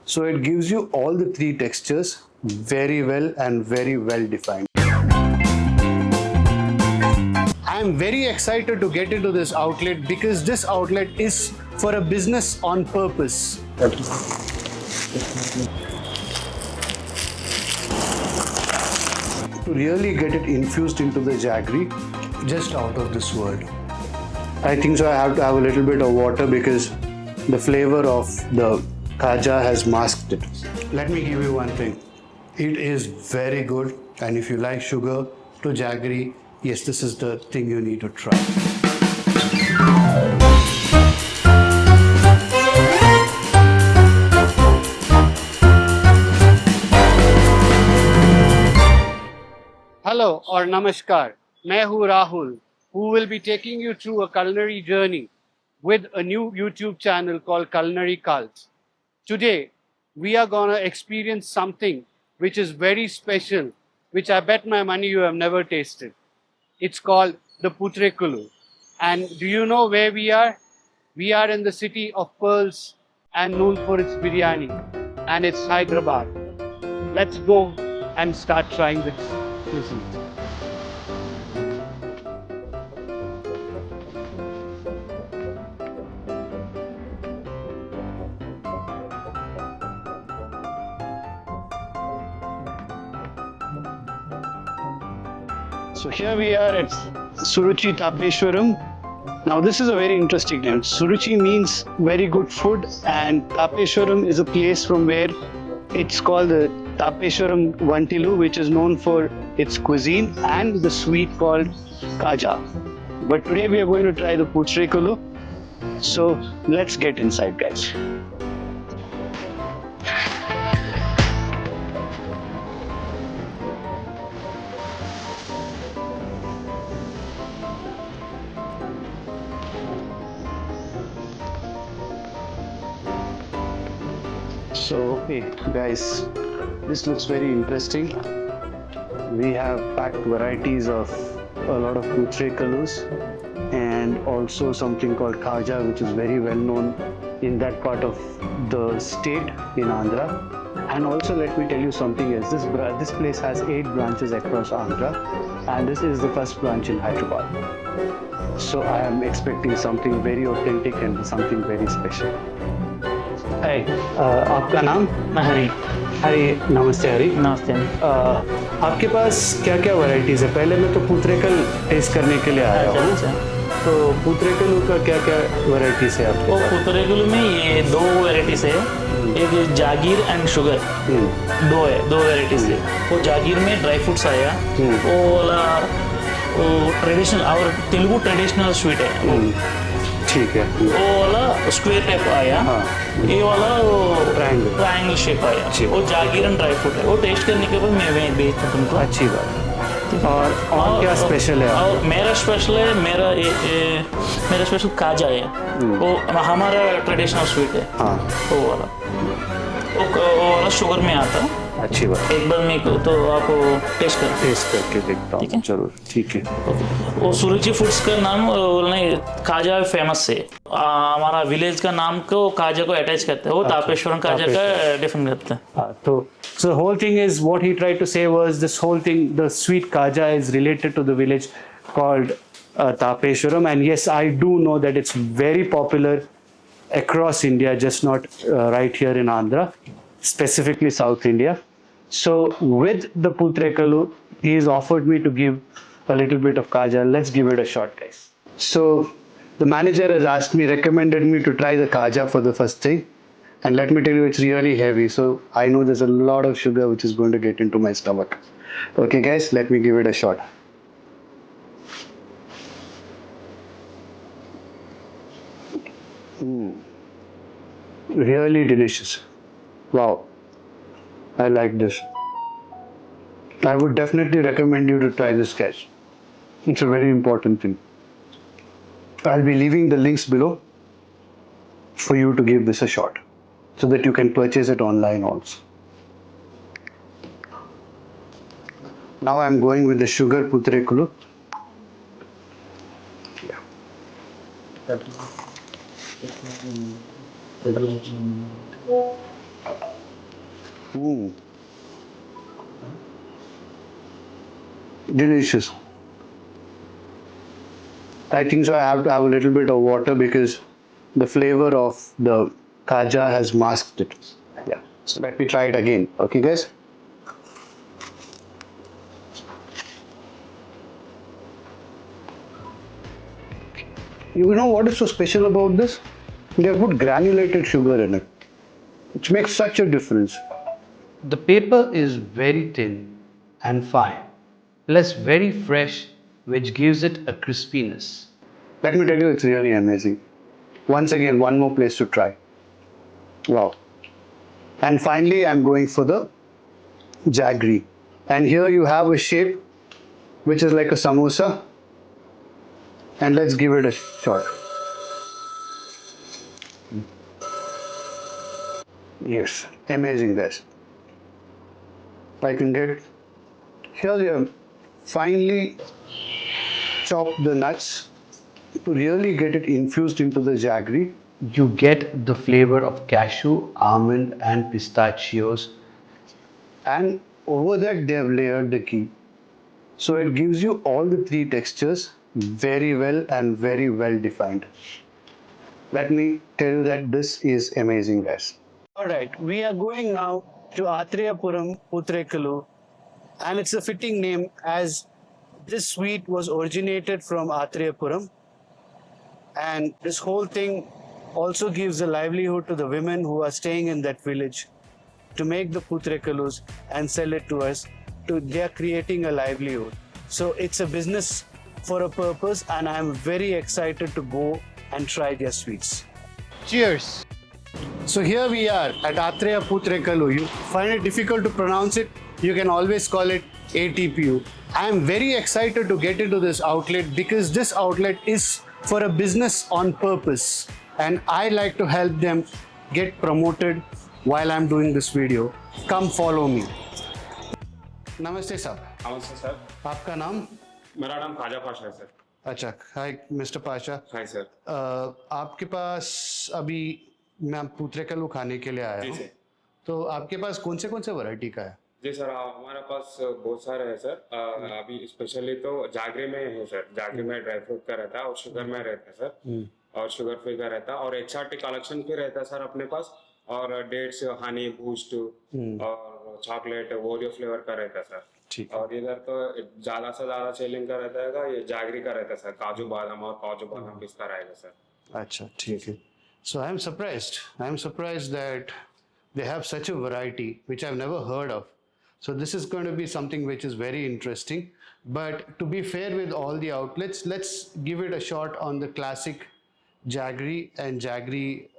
So it gives you all the three textures very well and very well defined. I am very excited to get into this outlet because this outlet is for a business on purpose. To really get it infused into the jaggery, just out of this world. I think so I have to have a little bit of water because the flavor of the khaja has masked it. Let me give you one thing. It is very good, and if you like sugar to jaggery, yes, this is the thing you need to try. Hello or Namaskar, मैं हूँ Rahul, who will be taking you through a culinary journey with a new YouTube channel called Culinary Cult. Today, we are gonna experience something which is very special, which I bet my money you have never tasted. It's called the Putharekulu. And do you know where we are? We are in the city of pearls and known for its biryani, and it's Hyderabad. Let's go and start trying this cuisine. So here we are at Suruchi Tapeshwaram. Now this is a very interesting name. Suruchi means very good food, and Tapeshwaram is a place from where it's called the Tapeshwaram Vantilu, which is known for its cuisine and the sweet called Kaja. But today we are going to try the Putharekulu. So let's get inside, guys. So, okay, guys, this looks very interesting. We have packed varieties of a lot of Putharekulus and also something called Khaja, which is very well known in that part of the state in Andhra. And also, let me tell you something else. This place has 8 branches across Andhra, and this is the first branch in Hyderabad. So, I am expecting something very authentic and something very special. हाय आपका नाम? मैं हरी। हरी, नमस्ते हरी। नमस्ते। आपके पास क्या क्या varieties है? पहले मैं तो पुतरेकल टेस्ट करने के लिए आया हूँ। अच्छा। तो पुतरेकलू का क्या क्या वैरायटीज है आपके पास? पुतरेकलू में ये 2 वैरायटीज है। एक जागीर एंड शुगर, दो वैरायटीज है। वो जागीर में ड्राई फ्रूट्स आया, वो वाला ट्रेडिशनल और तेलुगु ट्रेडिशनल स्वीट है। ठीक है। वो वाला स्क्वायर टाइप आया। हाँ। ये वाला ट्रायंगल शेप आया। वो जागीर एंड ड्राई फ्रूट है। वो टेस्ट करने के बाद मैं भेजता हूँ तुमको। अच्छी बात। और क्या स्पेशल है? और मेरा स्पेशल है, मेरा स्पेशल काजा है। वो हमारा ट्रेडिशनल स्वीट है। हाँ। वो वाला शुगर में आता है। अच्छी बात। एक बार मेरे को तो आप टेस्ट करके देखता हूँ। जरूर, ठीक है। वो सुरुचि फूड्स का नाम खाजा फेमस है। हमारा विलेज का नाम को खाजा को अटैच करते हैं। वो तापेश्वरम खाजा का डिफरेंट करते हैं। तो so the whole thing is what he tried to say was this whole thing, the sweet kaja is related to the village called Tapeshwaram, and yes, I do know that it's very popular across India, just not right here in Andhra, specifically South India. So with the Putharekulu, he has offered me to give a little bit of kaja. Let's give it a shot, guys. So the manager has asked me, recommended me to try the kaja for the first thing. And let me tell you, it's really heavy. So I know there's a lot of sugar which is going to get into my stomach. Okay, guys, let me give it a shot. Really delicious. Wow. I like this. I would definitely recommend you to try this, guys. It's a very important thing. I'll be leaving the links below for you to give this a shot, so that you can purchase it online also. Now I'm going with the sugar Putharekulu. Mm. Delicious. I think so. I have to have a little bit of water because the flavor of the kaja has masked it. Yeah. So let me try it again. Okay, guys. You know what is so special about this? They have put granulated sugar in it, which makes such a difference. The paper is very thin and fine, plus very fresh, which gives it a crispiness. Let me tell you, it's really amazing. Once again, one more place to try. Wow. And finally, I'm going for the jaggery. And here you have a shape which is like a samosa. And let's give it a shot. Yes, amazing this. I can get here they have finely chopped the nuts to really get it infused into the jaggery. You get the flavor of cashew, almond, and pistachios. And over that they have layered the ghee. So it gives you all the three textures very well and very well defined. Let me tell you that this is amazing, guys. All right, we are going now to Atriauram, Putharekulu, and it's a fitting name as this sweet was originated from Atriauram, and this whole thing also gives a livelihood to the women who are staying in that village to make the Putharekulus and sell it to us. They are creating a livelihood. So it's a business for a purpose, and I'm very excited to go and try their sweets. Cheers! So here we are at Atrea Putharekulu. You find it difficult to pronounce it, you can always call it ATPU. I am very excited to get into this outlet because this outlet is for a business on purpose, and I like to help them get promoted while I'm doing this video. Come follow me. नमस्ते साहब. नमस्ते sir. आपका नाम? मेरा नाम खाजा पाशा है sir. अच्छा, हाय मिस्टर पाशा. Hi sir. आपके पास अभी मैं पुतरेकलू खाने के लिए आया जी हूँ. सर. तो आपके पास कौन से वैरायटी का है? जी सर, हमारे पास बहुत सारे हैं सर. अभी स्पेशली तो जागरी में है सर. जागरी में ड्राई फ्रूट का रहता है और शुगर में रहता है सर, और शुगर फ्री का रहता है, और HRT कलेक्शन भी रहता है सर अपने पास, और डेट्स, हनी, बूस्ट और चॉकलेट, ओरियो फ्लेवर का रहता है सर. ठीक. और इधर तो ज्यादा से ज्यादा सेलिंग का रहता है ये जागरी का रहता है सर. काजू बादाम और काजू बादाम पिस्ता रहेगा सर. अच्छा, ठीक है. So I am surprised. I am surprised that they have such a variety which I've never heard of. So this is going to be something which is very interesting. But to be fair with all the outlets, let's give it a shot on the classic jaggery and jaggery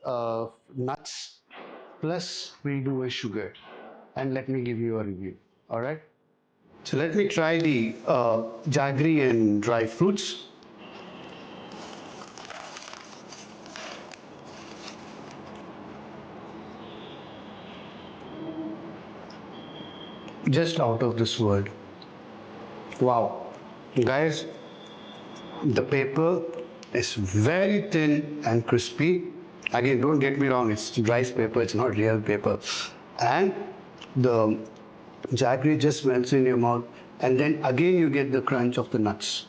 nuts. Plus we'll do a sugar. And let me give you a review. All right. So let me try the jaggery and dry fruits. Just out of this world. Wow. Guys, the paper is very thin and crispy. Again, don't get me wrong, it's rice paper, it's not real paper. And the jaggery just melts in your mouth, and then again you get the crunch of the nuts.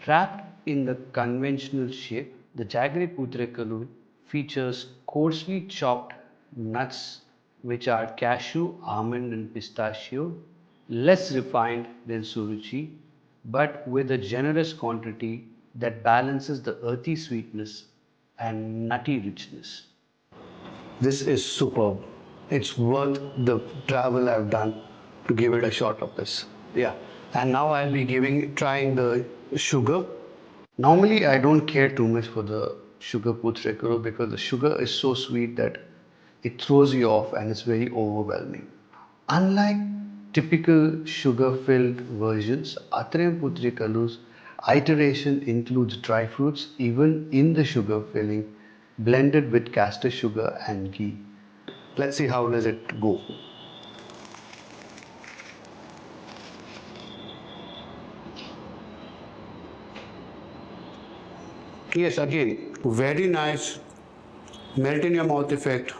Wrapped in the conventional shape, the Jaggery Putharekulu features coarsely chopped nuts, which are cashew, almond, and pistachio, less refined than Suruchi, but with a generous quantity that balances the earthy sweetness and nutty richness. This is superb. It's worth the travel I've done to give it a shot of this. Yeah. And now I'll be trying the sugar. Normally I don't care too much for the sugar Putharekulu because the sugar is so sweet that it throws you off and it's very overwhelming. Unlike typical sugar-filled versions, Atrea Putharekulu's iteration includes dry fruits even in the sugar filling, blended with castor sugar and ghee. Let's see how does it go. Yes, again, very nice, melt in your mouth effect,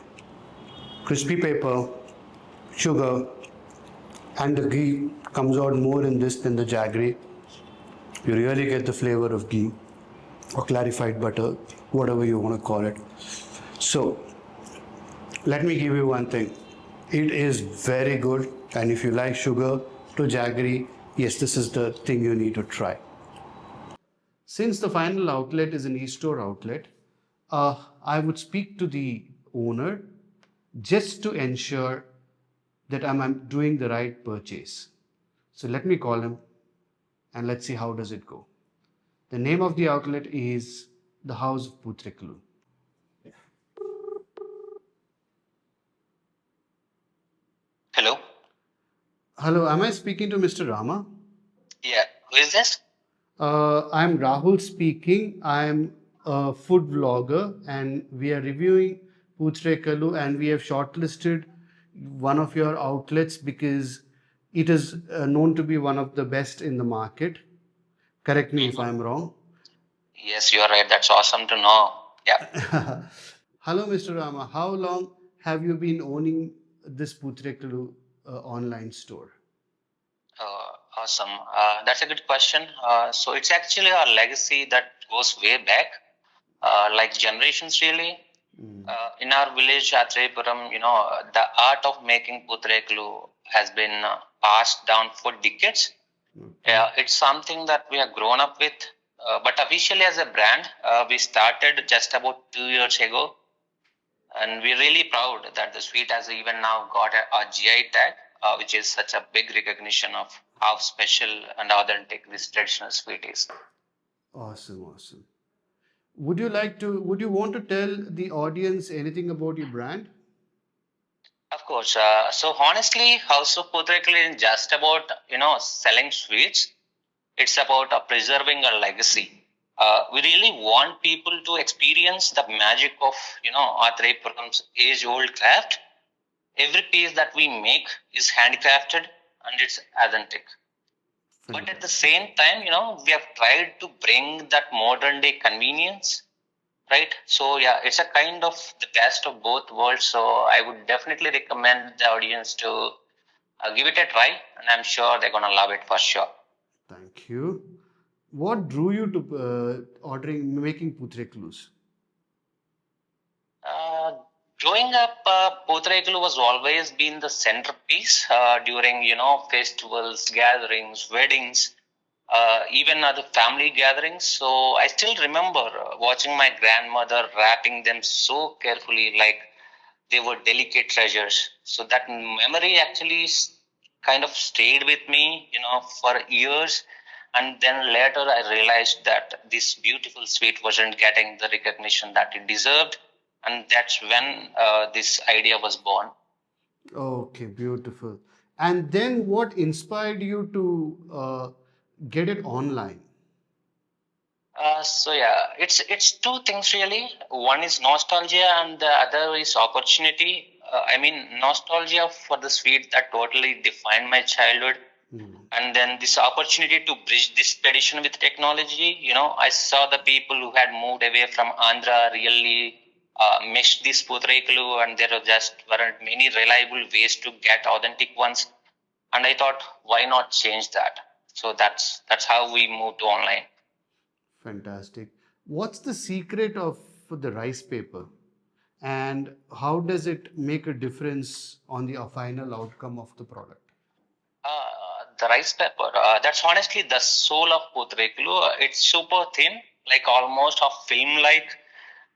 crispy paper, sugar, and the ghee comes out more in this than the jaggery. You really get the flavor of ghee or clarified butter, whatever you want to call it. So, let me give you one thing. It is very good, and if you like sugar to jaggery, yes, this is the thing you need to try. Since the final outlet is an e-store outlet, I would speak to the owner just to ensure that I'm doing the right purchase. So let me call him and let's see how does it go. The name of the outlet is the House of Putharekulu. Hello. Hello, am I speaking to Mr. Rama? Yeah. Who is this? I'm Rahul speaking. I'm a food vlogger and we are reviewing Putharekulu and we have shortlisted one of your outlets because it is known to be one of the best in the market. Correct me if I'm wrong. Yes, you are right. That's awesome to know. Yeah. Hello, Mr. Rama. How long have you been owning this Putharekulu online store? Awesome. That's a good question. So it's actually our legacy that goes way back, like generations really. In our village, Atriauram, the art of making Putharekulu has been passed down for decades. It's something that we have grown up with. But officially as a brand, we started just about 2 years ago. And we're really proud that the sweet has even now got a GI tag, which is such a big recognition of how special and authentic this traditional sweet is. Awesome, awesome. Would you want to tell the audience anything about your brand? Of course. So honestly, House of Putharekulu isn't just about, selling sweets. It's about preserving a legacy. We really want people to experience the magic of, Atriauram's age-old craft. Every piece that we make is handcrafted and it's authentic. But at the same time, we have tried to bring that modern day convenience, right? So yeah, it's a kind of the best of both worlds. So I would definitely recommend the audience to give it a try, and I'm sure they're gonna love it for sure. Thank you. What drew you to making Putharekulus? Growing up, Putharekulu was always been the centerpiece during, festivals, gatherings, weddings, even other family gatherings. So I still remember watching my grandmother wrapping them so carefully, like they were delicate treasures. So that memory actually kind of stayed with me, for years. And then later I realized that this beautiful sweet wasn't getting the recognition that it deserved. And that's when this idea was born. Okay, beautiful. And then what inspired you to get it online? So yeah, it's two things really. One is nostalgia, and the other is opportunity. Nostalgia for the sweet that totally defined my childhood, and then this opportunity to bridge this tradition with technology. I saw the people who had moved away from Andhra really meshed this Putharekulu, and there weren't many reliable ways to get authentic ones. And I thought, why not change that? So that's how we moved to online. Fantastic. What's the secret of the rice paper? And how does it make a difference on the final outcome of the product? The rice paper, that's honestly the soul of Putharekulu. It's super thin, like almost a film-like,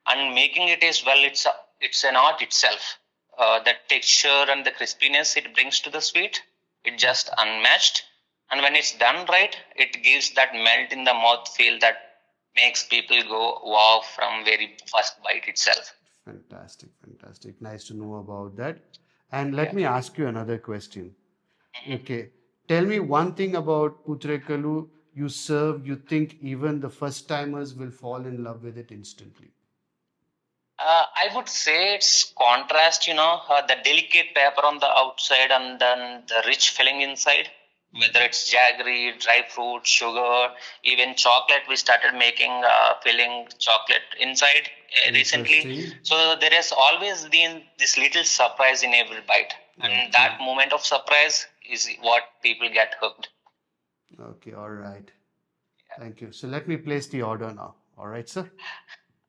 and making it as well, it's an art itself. The texture and the crispiness it brings to the sweet, it's just unmatched. And when it's done right, it gives that melt in the mouth feel that makes people go wow from very first bite itself. Fantastic, fantastic. Nice to know about that. And let me ask you another question. Okay. Tell me one thing about Putharekulu you serve, you think even the first timers will fall in love with it instantly. I would say it's contrast, the delicate pepper on the outside and then the rich filling inside. Whether it's jaggery, dry fruit, sugar, even chocolate, we started making filling chocolate inside recently. So there has always been this little surprise in every bite. And that moment of surprise is what people get hooked. Okay, all right. Thank you. So let me place the order now. All right, sir.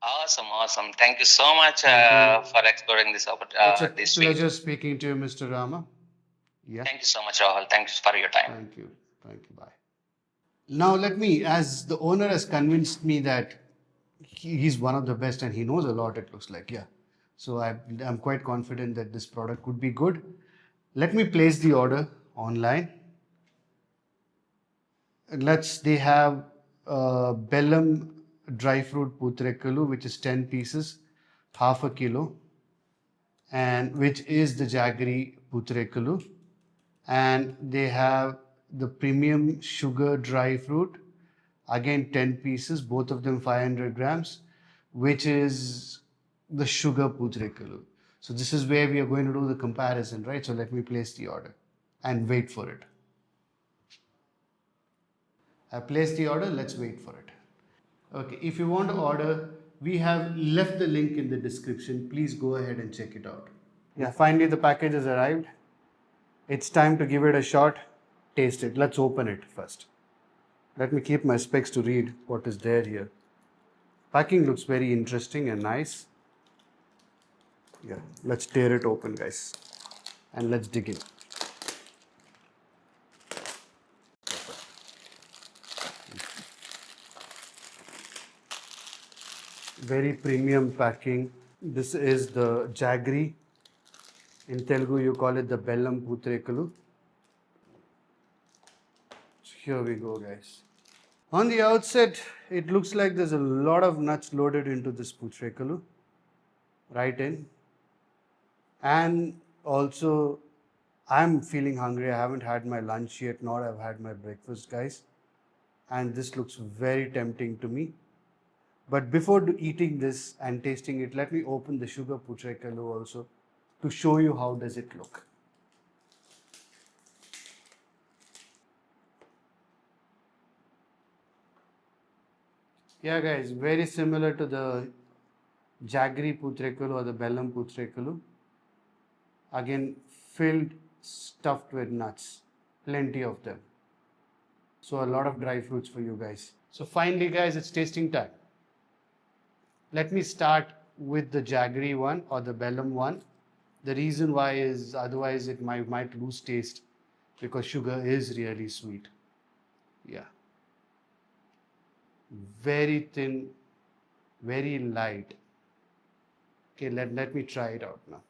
Awesome. Thank you so much Thank you. for exploring this It's a this week. pleasure speaking to you, Mr. Rama. Yeah. Thank you so much, Rahul. Thanks for your time. Thank you. Thank you. Bye. Now, let me, as the owner has convinced me that he's one of the best and he knows a lot, it looks like. Yeah. So I'm quite confident that this product could be good. Let me place the order online. They have Bellam dry fruit Putharekulu, which is 10 pieces, half a kilo, and which is the Jaggery Putharekulu. And they have the premium sugar dry fruit, again 10 pieces, both of them 500 grams, which is the sugar Putharekulu. So this is where we are going to do the comparison, right? So let me place the order and wait for it. I placed the order, let's wait for it. Okay, if you want to order, we have left the link in the description. Please go ahead and check it out. Yeah, finally the package has arrived. It's time to give it a shot, taste it. Let's open it first. Let me keep my specs to read what is there here. Packing looks very interesting and nice. Yeah, let's tear it open, guys. And let's dig in. Very premium packing. This is the Jaggery. In Telugu, you call it the Bellam Putharekulu. So here we go, guys. On the outset, it looks like there's a lot of nuts loaded into this Putharekulu. Right in. And also, I'm feeling hungry. I haven't had my lunch yet, nor I've had my breakfast, guys. And this looks very tempting to me. But before eating this and tasting it, let me open the sugar Putharekulu also to show you how does it look. Yeah, guys, very similar to the Jaggery Putharekulu or the Bellam Putharekulu. Again, filled, stuffed with nuts, plenty of them. So a lot of dry fruits for you guys. So finally, guys, it's tasting time. Let me start with the Jaggery one or the Bellam one. The reason why is otherwise it might lose taste because sugar is really sweet. Yeah. Very thin, very light. Okay, let me try it out now.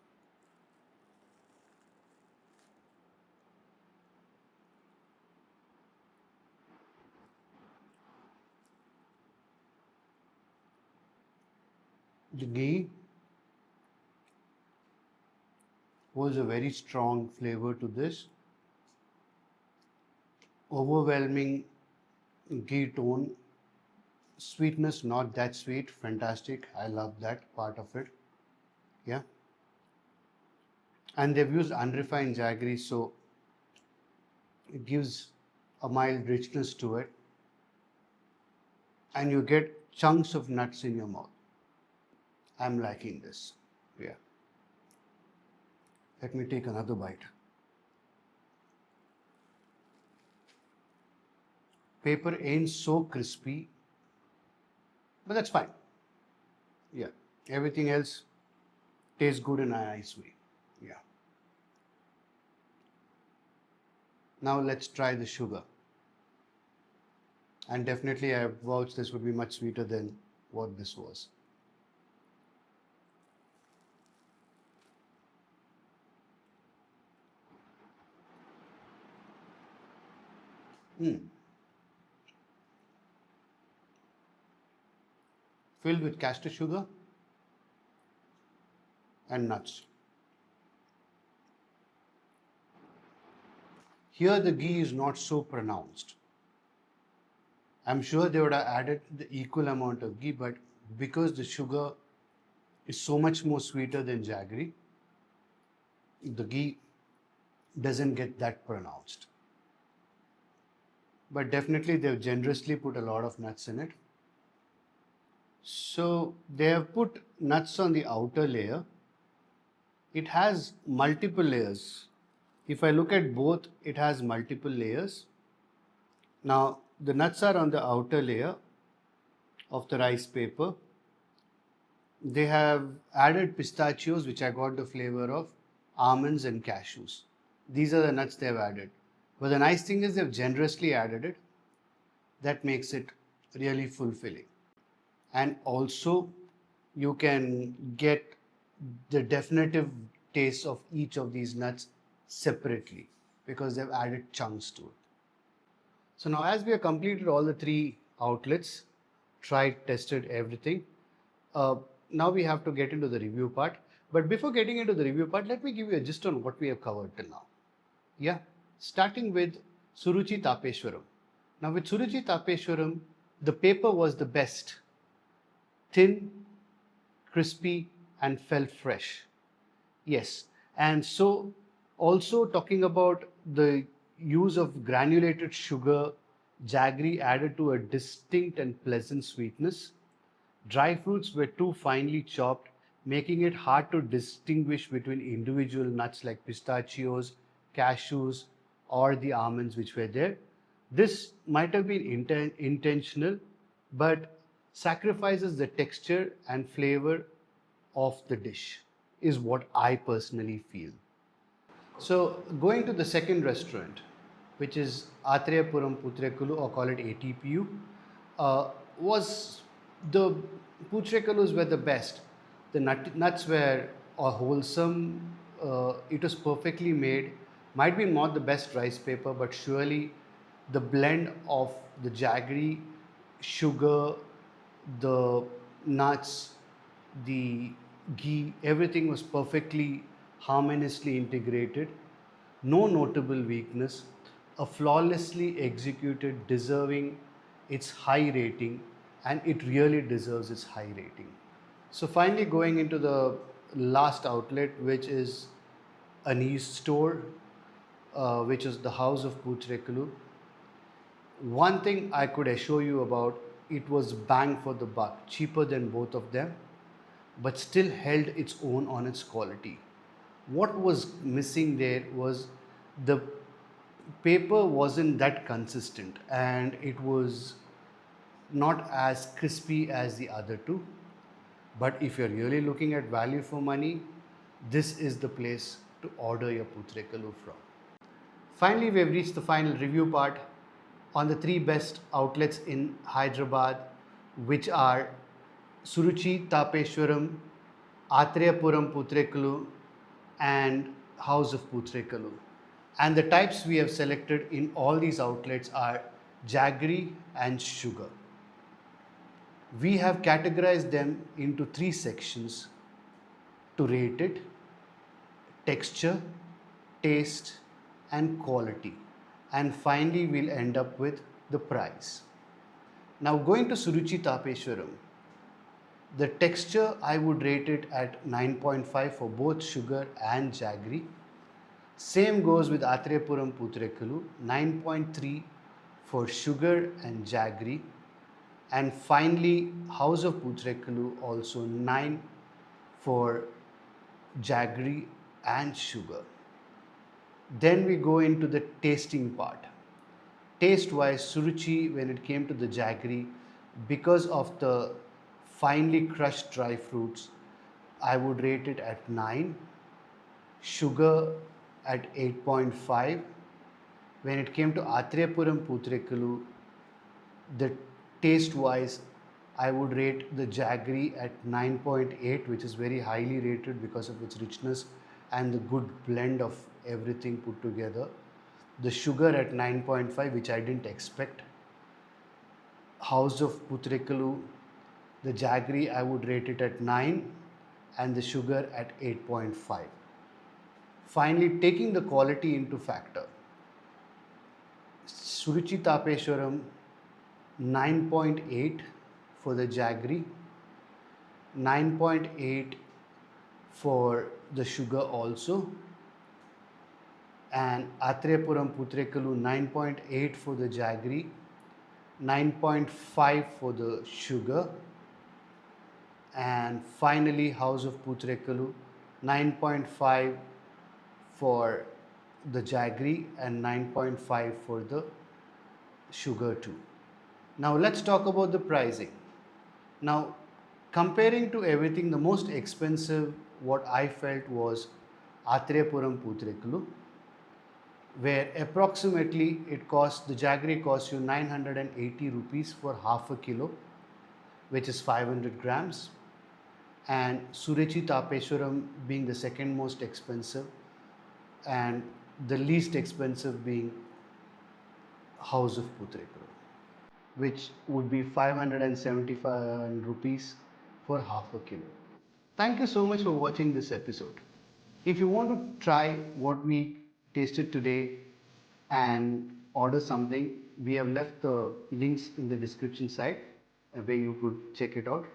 The ghee was a very strong flavor to this. Overwhelming ghee tone. Sweetness, not that sweet. Fantastic. I love that part of it. Yeah. And they've used unrefined jaggery, so it gives a mild richness to it. And you get chunks of nuts in your mouth. I'm liking this. Yeah. Let me take another bite. Paper ain't so crispy, but that's fine. Yeah. Everything else tastes good in a nice way. Yeah. Now let's try the sugar. And definitely I vouch this would be much sweeter than what this was. Filled with castor sugar and nuts. Here the ghee is not so pronounced. I'm sure they would have added the equal amount of ghee, but because the sugar is so much more sweeter than jaggery, the ghee doesn't get that pronounced. But definitely they've generously put a lot of nuts in it. So they have put nuts on the outer layer. It has multiple layers If I look at both, it has multiple layers. Now, the nuts are on the outer layer of the rice paper. They have added pistachios, which I got the flavor of, almonds and cashews. These are the nuts they have added. But the nice thing is they've generously added it. That makes it really fulfilling. And also, you can get the definitive taste of each of these nuts separately because they've added chunks to it. So now, as we have completed all the three outlets, tried, tested everything, now we have to get into the review part. But before getting into the review part, let me give you a gist on what we have covered till now. Yeah, starting with Suruchi Tapeshwaram. Now, with Suruchi Tapeshwaram, the paper was the best. Thin, crispy, and felt fresh. Yes, and so also talking about the use of granulated sugar, jaggery added to a distinct and pleasant sweetness. Dry fruits were too finely chopped, making it hard to distinguish between individual nuts like pistachios, cashews, or the almonds which were there. This might have been intentional, but sacrifices the texture and flavor of the dish, is what I personally feel. So, going to the second restaurant, which is Atriauram Putharekulu, or call it ATPU, was the Putharekulus were the best. The nuts were wholesome, it was perfectly made. Might be not the best rice paper, but surely the blend of the jaggery, sugar, the nuts, the ghee, everything was perfectly harmoniously integrated. No notable weakness, a flawlessly executed, deserving its high rating, and it really deserves its high rating. So, finally, going into the last outlet, which is an east store, which is the House of Putharekulu. One thing I could assure you about, it was bang for the buck, cheaper than both of them, but still held its own on its quality. What was missing there was the paper wasn't that consistent and it was not as crispy as the other two. But if you're really looking at value for money, this is the place to order your Putharekulu from. Finally, we have reached the final review part on the three best outlets in Hyderabad, which are Suruchi Tapeshwaram, Atriauram Putharekulu, and House of Putharekulu. And the types we have selected in all these outlets are jaggery and sugar. We have categorized them into three sections to rate it: texture, taste, and quality. And finally, we'll end up with the price. Now, going to Suruchi Tapeshwaram, the texture I would rate it at 9.5 for both sugar and jaggery. Same goes with Atriauram Putharekulu, 9.3 for sugar and jaggery. And finally, House of Putharekulu also 9 for jaggery and sugar. Then we go into the tasting part. Taste wise, Suruchi, when it came to the jaggery, because of the finely crushed dry fruits, I would rate it at 9. Sugar at 8.5. When it came to Atriauram Putharekulu, the taste wise, I would rate the jaggery at 9.8, which is very highly rated because of its richness and the good blend of everything put together. The sugar at 9.5, which I didn't expect. House of Putharekulu, the jaggery I would rate it at 9 and the sugar at 8.5. Finally, taking the quality into factor, Suruchi Tapeshwaram 9.8 for the jaggery, 9.8 for the sugar also, and Atriauram Putharekulu 9.8 for the jaggery, 9.5 for the sugar, and finally House of Putharekulu 9.5 for the Jaggery and 9.5 for the sugar too. Now let's talk about the pricing. Now, comparing to everything, the most expensive what I felt was Atriauram Putharekulu, where approximately it costs, the Jaggery costs you 980 rupees for half a kilo, which is 500 grams, and Suruchi Tapeswaram being the second most expensive, and the least expensive being House of Putharekulu, which would be 575 rupees for half a kilo. Thank you so much for watching this episode. If you want to try what we tasted today and order something, we have left the links in the description side where you could check it out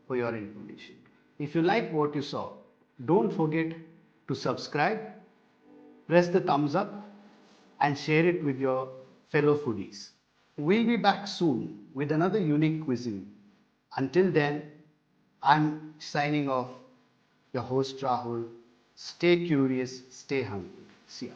for your information. If you like what you saw, don't forget to subscribe, press the thumbs up, and share it with your fellow foodies. We'll be back soon with another unique cuisine. Until then, I'm signing off, your host Rahul. Stay curious, stay hungry. See ya.